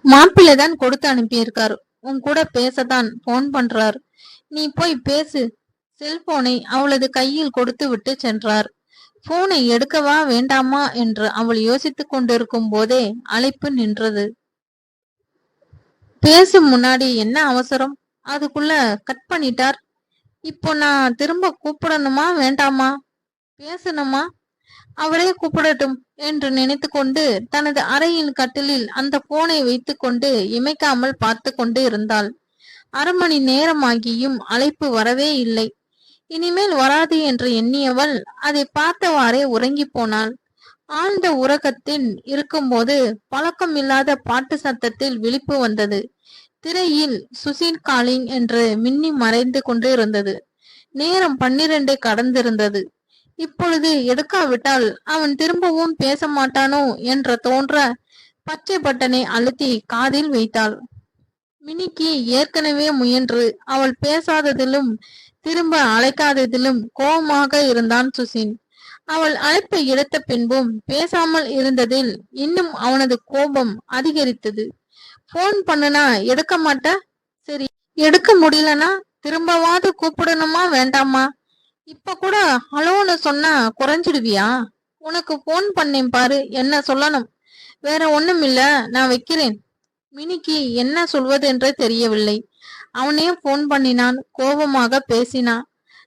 மாப்பிள்ளை தான் கொடுத்து அனுப்பியிருக்காரு. உன் கூட பேசத்தான் போன் பண்றார். நீ போய் பேசு. செல்போனை அவளது கையில் கொடுத்து விட்டு சென்றார். போனை எடுக்கவா வேண்டாமா என்று அவள் யோசித்துக் கொண்டிருக்கும் போதே அழைப்பு நின்றது. பேசும் முன்னாடி என்ன அவசரம்? அதுக்குள்ள கட் பண்ணிட்டார். இப்போ நான் திரும்ப கூப்பிடணுமா வேண்டாமா? பேசணுமா? அவரே கூப்பிடட்டும் என்று நினைத்து கொண்டு தனது அறையின் கட்டிலில் அந்த போனை வைத்துக் கொண்டு இமைக்காமல் பார்த்து கொண்டு இருந்தாள். 1/2 மணி நேரமாகியும் அழைப்பு வரவே இல்லை. இனிமேல் வராது என்று எண்ணியவள் அதை பார்த்தவாறே உறங்கி போனாள். ஆழ்ந்த உறக்கத்தில் இருக்கும்போது பழக்கம் இல்லாத பாட்டு சத்தத்தில் விழிப்பு வந்தது. திரையில் சுசின் காலிங் என்று மின்னி மறைந்து கொண்டு இருந்தது. நேரம் 12 கடந்திருந்தது. இப்பொழுது எடுக்காவிட்டால் அவன் திரும்பவும் பேச மாட்டானோ என்ற தோன்ற பச்சை பட்டனை அழுத்தி காதில் வைத்தாள். மினிக்கு ஏற்கனவே முயன்று அவள் பேசாததிலும் திரும்ப அழைக்காததிலும் கோபமாக இருந்தான் சுசின். அவள் அழைப்பை எடுத்த பின்பும் பேசாமல் இருந்ததில் இன்னும் அவனது கோபம் அதிகரித்தது. போன் பண்ணுனா எடுக்க மாட்ட? சரி, எடுக்க முடியலனா திரும்பவாது கூப்பிடணுமா வேண்டாமா? இப்ப கூட ஹலோன்னு சொன்னா குறைஞ்சிடுவியா? உனக்கு போன் பண்ணேன் பாரு, என்ன சொல்லணும்? வேற ஒண்ணும் இல்ல, நான் வைக்கிறேன். மினிக்கு என்ன சொல்வதென்று தெரியவில்லை. அவனே போன் பண்ணினான். கோபமாக பேசினான்.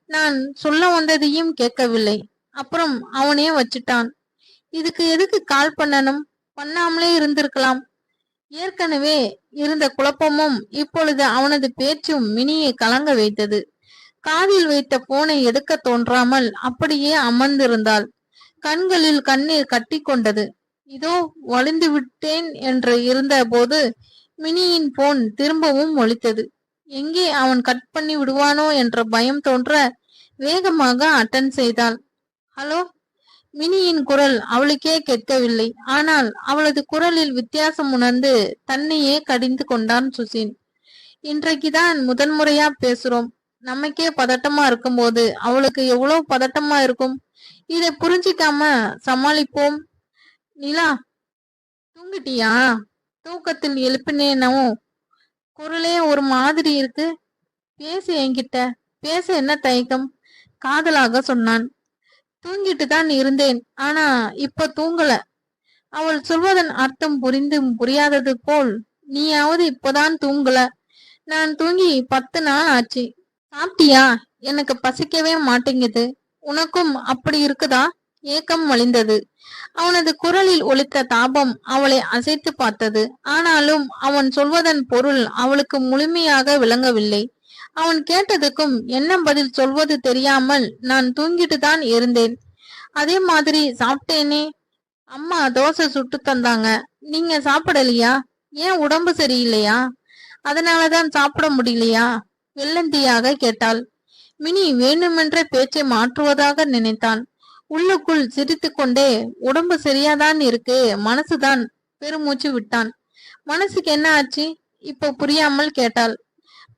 நான் சொல்ல வந்ததையும் கேட்கவில்லை. அப்புறம் அவனே வச்சிட்டான். இதுக்கு எதுக்கு கால் பண்ணணும்? பண்ணாமலே இருந்திருக்கலாம். ஏற்கனவே இருந்த குழப்பமும் இப்பொழுது அவனது பேச்சும் மினியை கலங்க வைத்தது. காதில் வைத்த போனை எடுக்க தோன்றாமல் அப்படியே அமர்ந்திருந்தாள். கண்களில் கண்ணீர் கட்டி கொண்டது. இதோ வலிந்து விட்டேன் என்று இருந்த போது மினியின் போன் திரும்பவும் ஒலித்தது. எங்கே அவன் கட் பண்ணி விடுவானோ என்ற பயம் தோன்ற வேகமாக அட்டன் செய்தாள். ஹலோ. மினியின் குரல் அவளுக்கே கேட்கவில்லை. ஆனால் அவளது குரலில் வித்தியாசம் உணர்ந்து தன்னையே கடிந்து கொண்டான் சுசின். இன்றைக்குதான் முதன்முறையா பேசுறோம். நமக்கே பதட்டமா இருக்கும்போது அவளுக்கு எவ்வளவு பதட்டமா இருக்கும். இதை புரிஞ்சிக்காம சமாளிப்போம். நிலா, தூங்கிட்டியா? தூக்கத்தில் எழுப்பினேனோ? குரலே ஒரு மாதிரி இருக்கு. பேசு என்கிட்ட. பேச என்ன தயக்கம்? காதலாக சொன்னான். தூங்கிட்டு தான் இருந்தேன். ஆனா இப்ப தூங்கல. அவள் சொல்வதன் அர்த்தம் புரிந்தும் புரியாதது போல், நீயாவது இப்பதான் தூங்கல. நான் தூங்கி 10 நாள் ஆச்சு. சாப்பிட்டியா? எனக்கு பசிக்கவே மாட்டேங்குது. உனக்கும் அப்படி இருக்குதா? ஏக்கம் வழிந்தது. அவனது குரலில் ஒலித்த தாபம் அவளை அசைத்து பார்த்தது. ஆனாலும் அவன் சொல்வதன் பொருள் அவளுக்கு முழுமையாக விளங்கவில்லை. அவன் கேட்டதுக்கும் என்ன பதில் சொல்வது தெரியாமல், நான் தூங்கிட்டு தான் இருந்தேன். அதே மாதிரி சாப்பிட்டேனே. அம்மா தோசை சுட்டு தந்தாங்க. நீங்க சாப்பிடலையா? ஏன் உடம்பு சரியில்லையா? அதனாலதான் சாப்பிட முடியலையா? வெள்ளந்தியாக கேட்டாள். மினி வேண்டுமென்ற பேச்சை மாற்றுவதாக நினைத்தான். உள்ளுக்குள் சிரித்து கொண்டே, உடம்பு சரியாதான் இருக்கு, மனசுதான். பெருமூச்சு விட்டான். மனசுக்கு என்ன ஆச்சு? இப்ப புரியாமல் கேட்டாள்.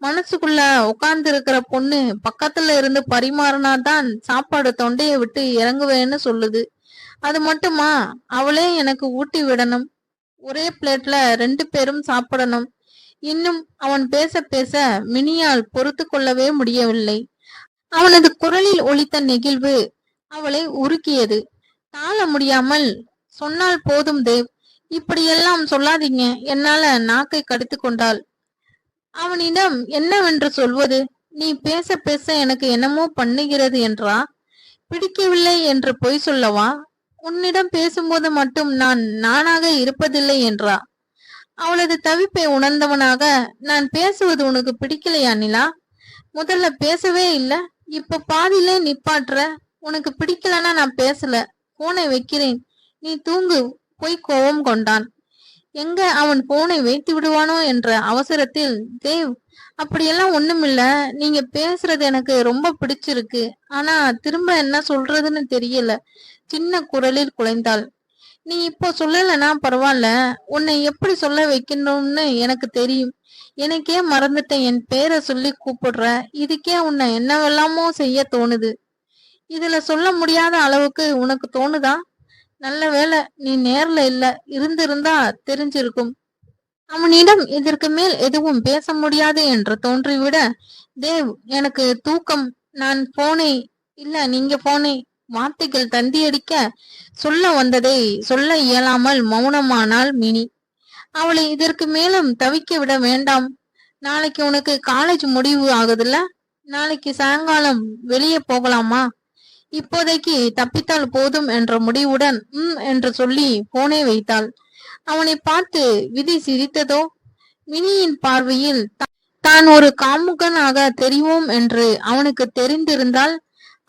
மனசுக்குள்ள உட்கார்ந்து இருக்கிற பொண்ணு பக்கத்துல இருந்து பரிமாறினாதான் சாப்பாடு தொண்டைய விட்டு இறங்குவேன்னு சொல்லுது. அது மட்டுமா? அவளே எனக்கு ஊட்டி விடணும். ஒரே பிளேட்ல 2 பேரும் சாப்பிடணும். இன்னும் அவன் பேச பேச மினியால் பொறுத்து கொள்ளவே முடியவில்லை. அவனது குரலில் ஒலித்த நெகிழ்வு அவளை உருக்கியது. தாழ முடியாமல் சொன்னால் போதும் தேவ், இப்படியெல்லாம் சொல்லாதீங்க. என்னால நாக்கை கடித்து கொண்டாள். அவனிடம் என்னவென்று சொல்வது? நீ பேச பேச எனக்கு என்னமோ பண்ணுகிறது என்றா? பிடிக்கவில்லை என்று பொய் சொல்லவா? உன்னிடம் பேசும்போது மட்டும் நான் நானாக இருப்பதில்லை என்றா? அவளது தவிப்பை உணர்ந்தவனாக, நான் பேசுவது உனக்கு பிடிக்கலையா நிலா? முதல்ல பேசவே இல்ல, இப்ப பாதியிலே நிப்பாட்டுற. உனக்கு பிடிக்கலன்னா நான் பேசல. போனை வைக்கிறேன். நீ தூங்கு. போய் கோபம் கொண்டான். எங்க அவன் போனை வைத்து விடுவானோ என்ற அவசரத்தில், தேவ், அப்படியெல்லாம் ஒண்ணுமில்ல. நீங்க பேசுறது எனக்கு ரொம்ப பிடிச்சிருக்கு. ஆனா திரும்ப என்ன சொல்றதுன்னு தெரியல. சின்ன குரலில் குலைந்தாள். நீ இப்போ சொல்லலன்னா பரவாயில்ல. உன்னை எப்படி சொல்ல வைக்கணும்னு எனக்கு தெரியும். எனக்கே மறந்துட்டேன். என் பேரை சொல்லி கூப்பிடுற. இதுக்கே உன்னை என்னவெல்லாமோ செய்ய தோணுது. இதுல சொல்ல முடியாத அளவுக்கு உனக்கு தோணுதா? நல்ல வேளை நீ நேர்ல இல்ல. இருந்திருந்தா தெரிஞ்சிருக்கும். அவனிடம் இதற்கு மேல் எதுவும் பேச முடியாது என்று தோன்றிவிட, தேவ் எனக்கு தூக்கம், நான் போனேன், இல்ல நீங்க போனேன், வார்த்தைகள் தந்தியடிக்க சொல்ல வந்ததை சொல்ல இயலாமல் மௌனமானாள் மினி. அவளை இதற்கு மேலும் தவிக்க விட வேண்டாம். நாளைக்கு உனக்கு காலேஜ் முடிவு ஆகுதுல்ல, நாளைக்கு சாயங்காலம் வெளியே போகலாமா? இப்போதைக்கு தப்பித்தால் போதும் என்ற முடிவுடன் என்று சொல்லி போனே வைத்தாள். அவனை பார்த்து விதி சிரித்ததோ? மினியின் பார்வையில் தான் ஒரு காமுகனாக தெரிவோம் என்று அவனுக்கு தெரிந்திருந்தால்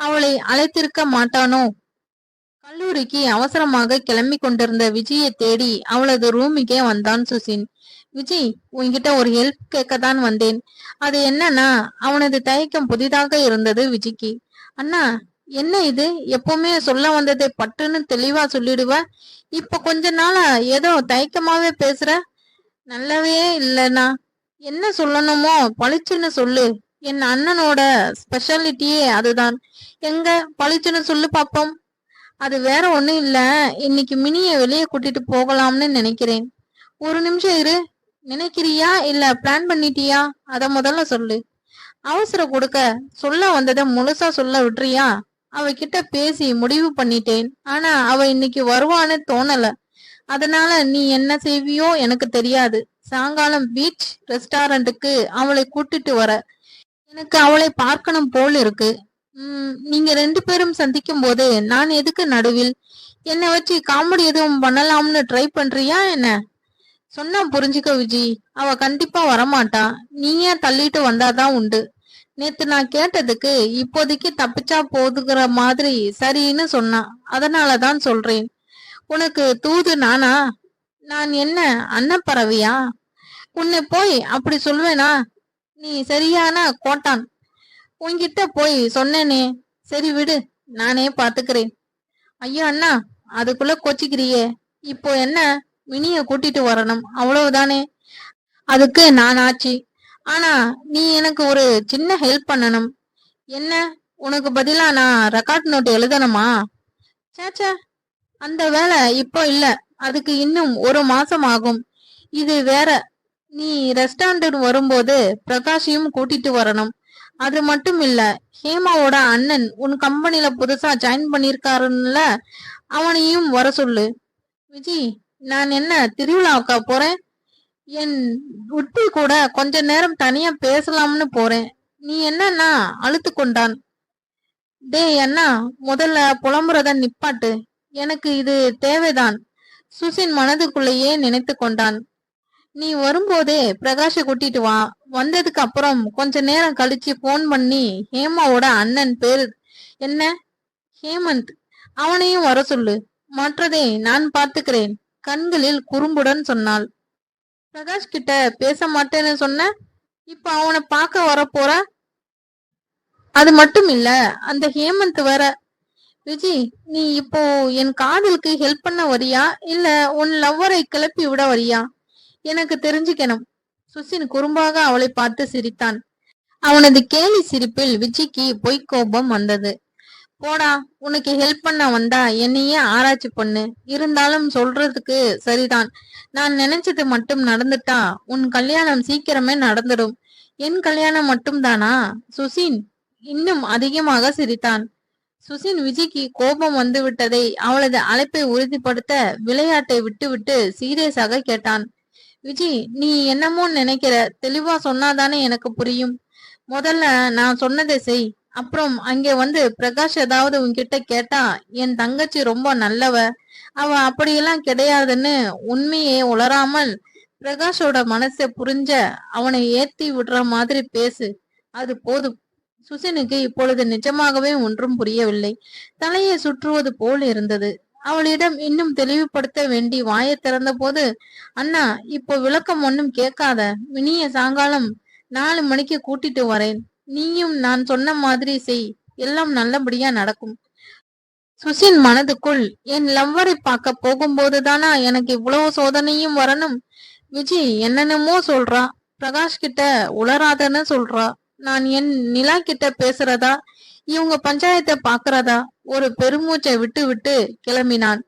அவளை அழைத்திருக்க மாட்டானோ? கல்லூரிக்கு அவசரமாக கிளம்பி கொண்டிருந்த விஜயை தேடி அவளது ரூமுக்கே வந்தான் சுசின். விஜய், உன்கிட்ட ஒரு ஹெல்ப் கேட்கத்தான் வந்தேன். அது என்னன்னா, அவனது தயக்கம் புதிதாக இருந்தது விஜய்க்கு. அண்ணா, என்ன இது? எப்பவுமே சொல்ல வந்ததை பட்டுன்னு தெளிவா சொல்லிடுவ, இப்ப கொஞ்ச நாளா ஏதோ தயக்கமாவே பேசுற. நல்லாவே இல்லைண்ணா. என்ன சொல்லணுமோ பளிச்சுன்னு சொல்லு. என் அண்ணனோட ஸ்பெஷாலிட்டியே அதுதான். எங்க பளிச்சுன்னு சொல்லு பாப்போம். அது வேற ஒண்ணும் இல்ல, இன்னைக்கு மினிய வெளியே கூட்டிட்டு போகலாம்னு நினைக்கிறேன். ஒரு நிமிஷம் இரு. நினைக்கிறியா இல்ல பிளான் பண்ணிட்டியா? அத முதல்ல சொல்லு. அவசர கொடுக்க சொல்ல வந்ததை முழுசா சொல்ல விட்டுறியா? அவகிட்ட பேசி முடிவு பண்ணிட்டேன். ஆனா அவ இன்னைக்கு வருவான்னு தோணல. அதனால நீ என்ன செய்வியோ எனக்கு தெரியாது. சாயங்காலம் பீச் ரெஸ்டாரண்ட்டுக்கு அவளை கூட்டிட்டு வர. எனக்கு அவளை பார்க்கணும் போல் இருக்கு. நீங்க 2 பேரும் சந்திக்கும் போது நான் எதுக்கு நடுவில்? என்னை வச்சு காமெடி எதுவும் பண்ணலாம்னு ட்ரை பண்றியா என்ன? சொன்னா புரிஞ்சுக்க விஜி, அவ கண்டிப்பா வரமாட்டா. நீயே தள்ளிட்டு வந்தாதான் உண்டு. நேத்து நான் கேட்டதுக்கு இப்போதைக்கு தப்பிச்சா போதுகிற மாதிரி சரின்னு சொன்னா. அதனாலதான் சொல்றேன். உனக்கு தூது நானா? நான் என்ன அன்னப்பறவையா? உன்னை போய் அப்படி சொல்வேனா? நீ சரியான கோட்டான். உன்கிட்ட போய் சொன்னேனே. சரி விடு, நானே பாத்துக்கிறேன். ஐயோ அண்ணா, அதுக்குள்ள கோச்சிக்கிறியே. இப்போ என்ன, மினிய கூட்டிட்டு வரணும், அவ்வளவுதானே? அதுக்கு நான் ஆச்சு. ஆனா நீ எனக்கு ஒரு சின்ன ஹெல்ப் பண்ணணும். என்ன? உனக்கு பதிலா நான் ரெக்கார்ட் நோட் எழுதணுமா? சேச்சா, அந்த வேலை இப்போ இல்ல. அதுக்கு இன்னும் 1 மாசம் ஆகும். இது வேற. நீ ரெஸ்டாரண்ட் வரும்போது பிரகாஷையும் கூட்டிட்டு வரணும். அது மட்டும் இல்ல, ஹேமாவோட அண்ணன் உன் கம்பெனில புதுசா ஜாயின் பண்ணிருக்காருல்ல, அவனையும் வர சொல்லு. விஜி, நான் என்ன திருவிழாவுக்கா போறேன்? என் உட்டி கூட கொஞ்ச நேரம் தனியா பேசலாம்னு போறேன். நீ என்னன்னா அழுத்து கொண்டான். டேய் அண்ணா, முதல்ல புலம்புறத நிப்பாட்டு. எனக்கு இது தேவைதான். சுசின் மனதுக்குள்ளேயே நினைத்து கொண்டான். நீ வரும்போதே பிரகாஷ கூட்டிட்டு வா. வந்ததுக்கு அப்புறம் கொஞ்ச நேரம் கழிச்சு போன் பண்ணி ஹேமாவோட அண்ணன் பேரு என்ன, ஹேமந்த், அவனையும் வர சொல்லு. மற்றதை நான் பார்த்துக்கிறேன். கண்களில் குறும்புடன் சொன்னாள். பிரகாஷ் கிட்ட பேச மாட்டேன்னு சொன்ன, இப்ப அவனை பார்க்க வர போற. அது மட்டும் இல்ல, அந்த ஹேமந்த் வேற. விஜி, நீ இப்போ என் காதலுக்கு ஹெல்ப் பண்ண வரியா இல்ல உன் லவ்வரை கிளப்பி விட வரியா? எனக்கு தெரிஞ்சுக்கணும். சுசின் குறும்பாக அவளை பார்த்து சிரித்தான். அவனது கேலி சிரிப்பில் விஜிக்கு பொய்க்கோபம் வந்தது. போடா, உனக்கு ஹெல்ப் பண்ண வந்தா என்னையே ஆராய்ச்சி பண்ணு. இருந்தாலும் சொல்றதுக்கு சரிதான். நான் நினைச்சது மட்டும் நடந்துட்டா உன் கல்யாணம் சீக்கிரமே நடந்துடும். என் கல்யாணம் மட்டும் தானா? சுசின் இன்னும் அதிகமாக சிரித்தான். சுசின் விஜிக்கு கோபம் வந்து விட்டதை அவளது அழைப்பை உறுதிப்படுத்த விளையாட்டை விட்டுவிட்டு சீரியஸாக கேட்டான். விஜி, நீ என்னமோ நினைக்கிற. தெளிவா சொன்னாதானே எனக்கு புரியும். முதல்ல நான் சொன்னதை செய். அப்புறம் அங்கே வந்து பிரகாஷ் ஏதாவது உன்கிட்ட கேட்டா, என் தங்கச்சி ரொம்ப நல்லவ, அவ அப்படியெல்லாம் கிடையாதுன்னு உண்மையே உளராமல் பிரகாஷோட மனசை புரிஞ்ச அவனை ஏத்தி விடுற மாதிரி பேசு. அது போதும். சுசினுக்கு இப்பொழுது நிஜமாகவே ஒன்றும் புரியவில்லை. தலையை சுற்றுவது போல் இருந்தது. அவளிடம் இன்னும் தெளிவுபடுத்த வேண்டி வாயை திறந்த போது, அண்ணா, இப்போ விளக்கம் ஒன்னும் கேட்காத. மினிய சாயங்காலம் 4 மணிக்கு கூட்டிட்டு வரேன். நீயும் நான் சொன்ன மாதிரி செய். எல்லாம் நல்லபடியா நடக்கும். சுசின் மனதுக்குள், என் லவ்வரை பார்க்க போகும்போதுதானா எனக்கு இவ்வளவு சோதனையும் வரணும்? விஜய் என்னென்னமோ சொல்றா. பிரகாஷ் கிட்ட உளராதன்னு சொல்றா. நான் என் நிலா கிட்ட பேசுறதா, இவங்க பஞ்சாயத்தை பாக்குறதா? ஒரு பெருமூச்சை விட்டு விட்டு கிளம்பினான்.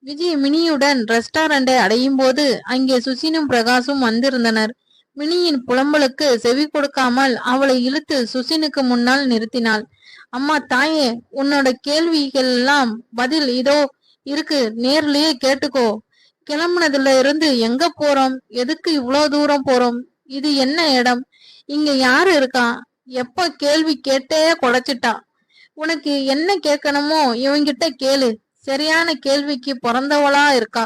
விஜய் மினியுடன் ரெஸ்டாரண்டை அடையும் போது அங்கே சுசினும் பிரகாஷும் வந்திருந்தனர். மினியின் புலம்பலுக்கு செவி கொடுக்காமல் அவளை இழுத்து சுசினுக்கு முன்னால் நிறுத்தினாள். அம்மா தாயே, உன்னோட கேள்விகள் எல்லாம் பதில் இதோ இருக்கு, நேர்லயே கேட்டுக்கோ. கிளம்புனதுல இருந்து எங்க போறோம், எதுக்கு இவ்வளவு தூரம் போறோம், இது என்ன இடம், இங்க யாரு இருக்கா, எப்ப கேள்வி கேட்டே குலைச்சிட்டா. உனக்கு என்ன கேட்கணுமோ இவங்கிட்ட கேளு, சரியான கேள்விக்கு பிறந்தவளா இருக்கா.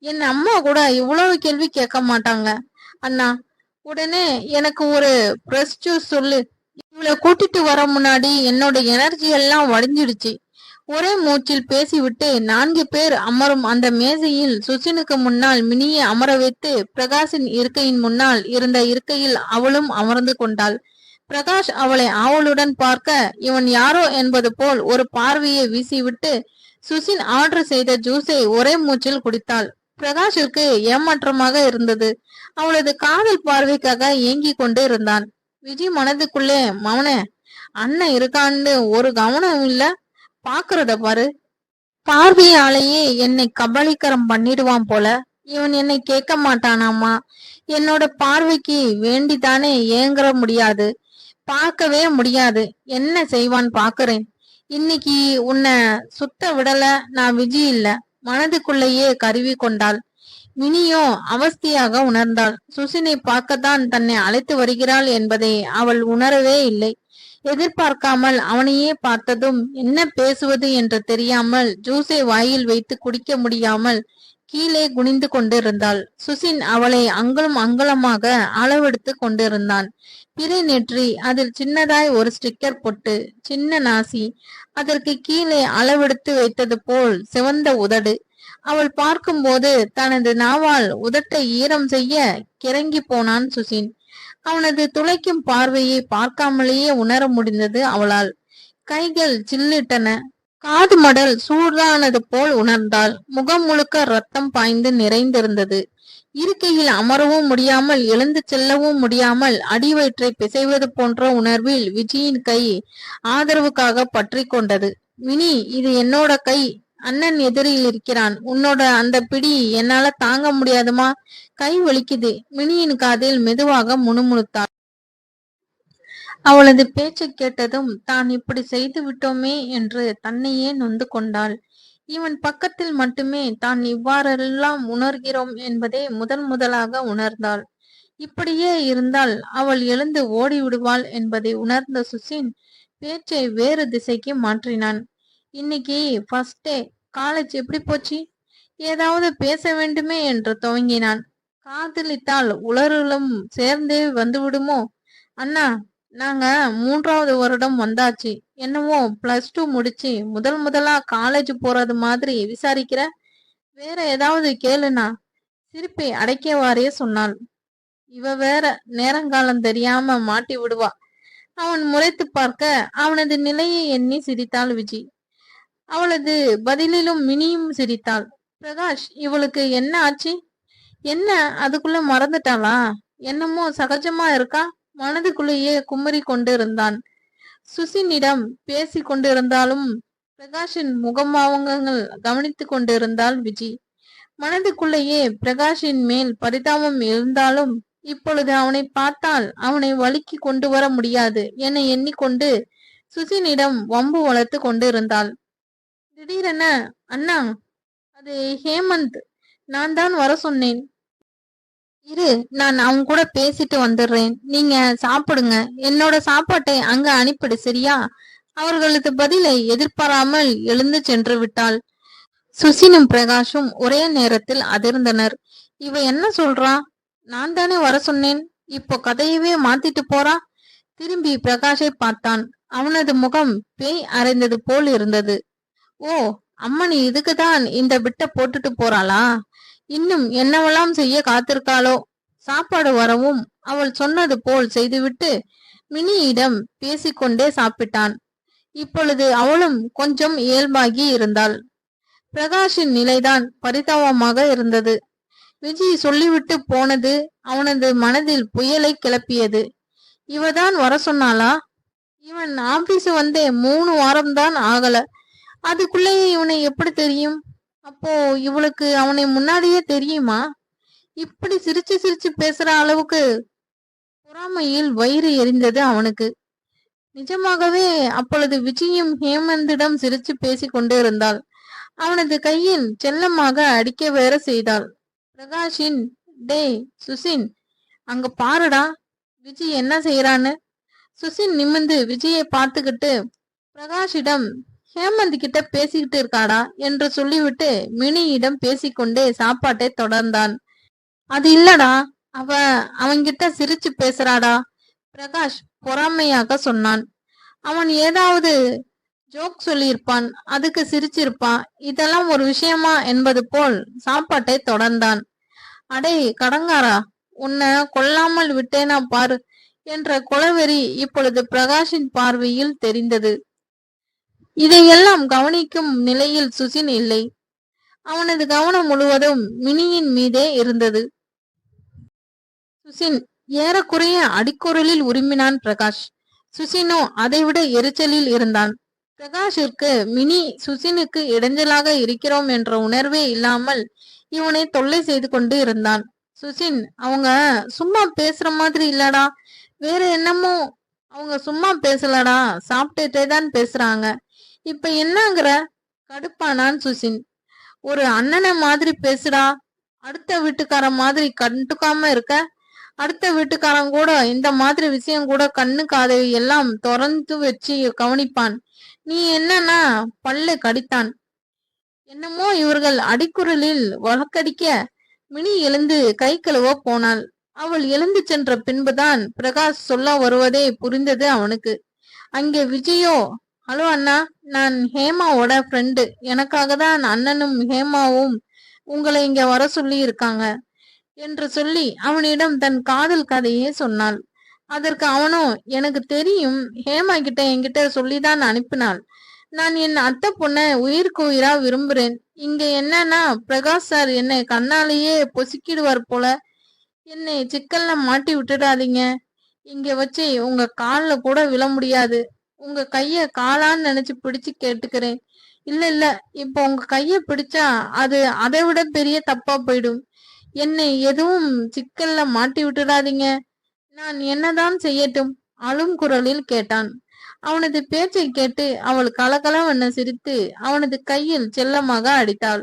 என் அம்மா கூட இவ்வளவு கேள்வி கேட்க மாட்டாங்க அண்ணா. உடனே எனக்கு ஒரு ஃப்ரெஷ் ஜூஸ் சொல்லு. இவளை கூட்டிட்டு வர முன்னாடி என்னோட எனர்ஜி எல்லாம் வடிஞ்சிடுச்சு. ஒரே மூச்சில் பேசிவிட்டு 4 பேர் அமரும் அந்த மேசையில் சுசினுக்கு முன்னால் மினியை அமர வைத்து பிரகாஷின் இருக்கையின் முன்னால் இருந்த இருக்கையில் அவளும் அமர்ந்து கொண்டாள். பிரகாஷ் அவளை ஆவலுடன் பார்க்க இவன் யாரோ என்பது போல் ஒரு பார்வையை வீசிவிட்டு சுசின் ஆர்டர் செய்த ஜூஸை ஒரே மூச்சில் குடித்தாள். பிரகாஷிற்கு ஏமாற்றமாக இருந்தது. அவளது காதல் பார்வைக்காக ஏங்கி கொண்டு இருந்தான். விஜய் மனதுக்குள்ளே, மவனே, அண்ணன் இருக்கான்னு ஒரு கவனம் இல்ல, பாக்குறத பாரு, பார்வையாலேயே என்னை கபலீகரம் பண்ணிடுவான் போல. இவன் என்னை கேட்க மாட்டானாமா. என்னோட பார்வைக்கு வேண்டித்தானே ஏங்குற முடியாது, பார்க்கவே முடியாது. என்ன செய்வான் பாக்குறேன். இன்னைக்கு உன்னை சுத்த விடல நான் விஜய் இல்ல, மனதுக்குள்ளேயே கருவி கொண்டாள். மினியோ அவஸ்தையாக உணர்ந்தாள். சுசினை பார்க்கத்தான் தன்னை அழைத்து வருகிறாள் என்பதை அவள் உணரவே இல்லை. எதிர்பார்க்காமல் அவனையே பார்த்ததும் என்ன பேசுவது என்று தெரியாமல் ஜூஸை வாயில் வைத்து குடிக்க முடியாமல் கீழே குனிந்து கொண்டிருந்தாள். சுசின் அவளை அங்குலம் அங்குலமாக அளவெடுத்து கொண்டிருந்தான். பிறை நெற்றி, அதில் சின்னதாய் ஒரு ஸ்டிக்கர் பொட்டு, சின்ன நாசி, அதற்கு கீழே அளவெடுத்து வைத்தது போல் சிவந்த உதடு. அவள் பார்க்கும்போது தனது நாவால் உதட்டை ஈரம் செய்ய கிறங்கி போனான் சுசின். அவனது துளைக்கும் பார்வையை பார்க்காமலேயே உணர முடிந்தது அவளால். கைகள் சில்லிட்டன. காது மடல் சூடானது போல் உணர்ந்தாள். முகம் முழுக்க ரத்தம் பாய்ந்து நிறைந்திருந்தது. இருக்கையில் அமரவும் முடியாமல் எழுந்து செல்லவும் முடியாமல் அடிவயிற்றை பிசைவது போன்ற உணர்வில் விஜயின் கை ஆதரவுக்காக பற்றி கொண்டது. மினி, இது என்னோட கை, அண்ணன் எதிரில் இருக்கிறான், உன்னோட அந்த பிடி என்னால தாங்க முடியாதுமா, கை வலிக்குது. மினியின் காதில் மெதுவாக முணுமுணுத்தாள். அவளது பேச்சை கேட்டதும் தான் இப்படி செய்து விட்டோமே என்று தன்னையே நொந்து கொண்டாள். இவன் பக்கத்தில் மட்டுமே தான் இவ்வாறெல்லாம் உணர்கிறோம் என்பதை முதலாக உணர்ந்தாள். இப்படியே இருந்தால் அவள் எழுந்து ஓடி விடுவாள் என்பதை உணர்ந்த சுசின் பேச்சை வேறு திசைக்கு மாற்றினான். இன்னைக்கு ஃபர்ஸ்ட் டே, காலேஜ் எப்படி போச்சு, ஏதாவது பேச வேண்டுமே என்று துவங்கினான். காதலித்தால் உளறலும் சேர்ந்தே வந்து விடுமோ அண்ணா, நாங்க 3வது வருடம் வந்தாச்சு. என்னவோ +2 முடிச்சு முதலா காலேஜ் போறது மாதிரி விசாரிக்கிற, வேற ஏதாவது கேளுனா, சிரிப்பை அடைக்கவாறே சொன்னாள். இவ வேற நேரங்காலம் தெரியாம மாட்டி விடுவா. அவன் முறைத்து பார்க்க அவனது நிலையை எண்ணி சிரித்தாள் விஜி. அவளது பதிலிலும் மினியும் சிரித்தாள். பிரகாஷ், இவளுக்கு என்ன ஆச்சு, என்ன அதுக்குள்ள மறந்துட்டாளா, என்னமோ சகஜமா இருக்கா, மனதுக்குள்ளேயே குமரி கொண்டிருந்தான். சுசினிடம் பேசி கொண்டிருந்தாலும் பிரகாஷின் முகமாவங்கள் கவனித்து கொண்டிருந்தாள் விஜி. மனதுக்குள்ளேயே பிரகாஷின் மேல் பரிதாபம் இருந்தாலும் இப்பொழுது அவனை பார்த்தால் அவனை வலிக்கு கொண்டு வர முடியாது என எண்ணிக்கொண்டு சுசினிடம் வம்பு வளர்த்து கொண்டிருந்தாள். திடீரென, அண்ணா, அது ஹேமந்த், நான் தான் வர சொன்னேன். இரு, நான் அவங்க கூட பேசிட்டு வந்துடுறேன், நீங்க சாப்பிடுங்க, என்னோட சாப்பாட்டை அங்க அனுப்பிடு, சரியா. அவர்களது பதிலை எதிர்பாராமல் எழுந்து சென்று விட்டாள். சுசினும் பிரகாஷும் ஒரே நேரத்தில் அதிர்ந்தனர். இவ என்ன சொல்றா, நான் தானே வர சொன்னேன், இப்போ கதையவே மாத்திட்டு போறா. திரும்பி பிரகாஷை பார்த்தான். அவனது முகம் பேய் அறைந்தது போல் இருந்தது. ஓ, அம்மனி இதுக்குதான் இந்த பிட்ட போட்டுட்டு போறாளா, இன்னும் என்னவெல்லாம் செய்ய காத்திருக்காளோ. சாப்பாடு வரவும் அவள் சொன்னது போல் செய்துவிட்டு மினியிடம் பேசிக்கொண்டே சாப்பிட்டான். இப்பொழுது அவளும் கொஞ்சம் இயல்பாகி இருந்தாள். பிரகாஷின் நிலைதான் பரிதாபமாக இருந்தது. விஜய் சொல்லிவிட்டு போனது அவனது மனதில் புயலை கிளப்பியது. இவதான் வர சொன்னாளா, இவன் ஆபீஸ் வந்தே 3 வாரம்தான் ஆகல, அதுக்குள்ளேயே இவனை எப்படி தெரியும், அப்போ இவளுக்கு அவனை முன்னாடியே தெரியுமா? இப்படி சிரிச்சு சிரிச்சு பேசுற அளவுக்கு பொறாமையில் வயிறு எரிந்தது அவனுக்கு. நிஜமாகவே அப்பொழுது விஜயும் ஹேமந்திடம் சிரிச்சு பேசி கொண்டு இருந்தாள். அவனது கையில் செல்லமாக அடிக்க வேற செய்தாள். பிரகாஷின் டேய் சுசின், அங்க பாருடா விஜய் என்ன செய்யறான்னு. சுசின் நிமிர்ந்து விஜயை பார்த்துக்கிட்டு பிரகாஷிடம் ஹேமந்த் கிட்ட பேசிக்கிட்டு இருக்காடா என்று சொல்லிவிட்டு மினியிடம் பேசிக்கொண்டே சாப்பாட்டை தொடர்ந்தான். அது இல்லடா, அவன்கிட்ட சிரிச்சு பேசுறாடா, பிரகாஷ் பொறாமையாக சொன்னான். அவன் ஏதாவது ஜோக் சொல்லியிருப்பான், அதுக்கு சிரிச்சிருப்பான். இதெல்லாம் ஒரு விஷயமா என்பது போல் சாப்பாட்டை தொடர்ந்தான். அடே கடங்காரா, உன்னை கொல்லாமல் விட்டேனா பாரு என்ற கொலவெறி இப்பொழுது பிரகாஷின் பார்வையில் தெரிந்தது. இதையெல்லாம் கவனிக்கும் நிலையில் சுசின் இல்லை. அவனது கவனம் முழுவதும் மினியின் மீதே இருந்தது. சுசின் ஏறக்குறைய அடிக்குரலில் உருமினான் பிரகாஷ். சுசினோ அதைவிட எரிச்சலில் இருந்தான். பிரகாஷிற்கு மினி சுசினுக்கு இடைஞ்சலாக இருக்கிறோம் என்ற உணர்வே இல்லாமல் இவனை தொல்லை செய்து கொண்டு இருந்தான். சுசின், அவங்க சும்மா பேசுற மாதிரி இல்லடா, வேற என்னமோ. அவங்க சும்மா பேசலடா, சாப்பிட்டுட்டே தான் பேசுறாங்க. இப்ப என்னங்கிற? கடுப்பானான் சுசின். ஒரு அண்ணனை மாதிரி பேசுடா, அடுத்த வீட்டுக்கார மாதிரி கண்டுக்காம இருக்க. அடுத்த வீட்டுக்காரன் கூட இந்த மாதிரி விஷயம் கூட கண்ணு காதை எல்லாம் திறந்து வச்சு கவனிப்பான். நீ என்னன்னா பல்ல கடித்தான். என்னமோ இவர்கள் அடிக்குரலில் வழக்கடிக்க மினி எழுந்து கை கழுவ போனாள். அவள் எழுந்து சென்ற பின்புதான் பிரகாஷ் சொல்ல வருவதே புரிந்தது அவனுக்கு. அங்கே விஜயோ, ஹலோ அண்ணா, நான் ஹேமாவோட ஃப்ரெண்டு, எனக்காக தான் அண்ணனும் ஹேமாவும் உங்களை இங்க வர சொல்லி இருக்காங்க என்று சொல்லி அவனிடம் தன் காதல் கதையே சொன்னாள். அதற்கு அவனோ, எனக்கு தெரியும், ஹேமா கிட்ட என்கிட்ட சொல்லிதான் அனுப்பினாள். நான் என் அத்தை பொண்ண உயிருக்கு உயிரா விரும்புறேன். இங்க என்னன்னா பிரகாஷ் சார் என்னை கண்ணாலேயே பொசுக்கிடுவார் போல. என்னை சிக்கல்ல மாட்டி விட்டுடாதீங்க. இங்க வச்சு உங்க கால்ல கூட விழ முடியாது. உங்க கைய காலான்னு நினைச்சு பிடிச்சு கேட்டுக்கிறேன். இல்ல இல்ல, இப்ப உங்க கைய பிடிச்சா அது அதை விட பெரிய தப்பா போயிடும். என்னை எதுவும் சிக்கல்ல மாட்டி விட்டுடாதீங்க. நான் என்னதான் செய்யட்டும்? அழும் குரலில் கேட்டான். அவனது பேச்சை கேட்டு அவள் கலகலவென சிரித்து அவனது கையில் செல்லமாக அடித்தாள்.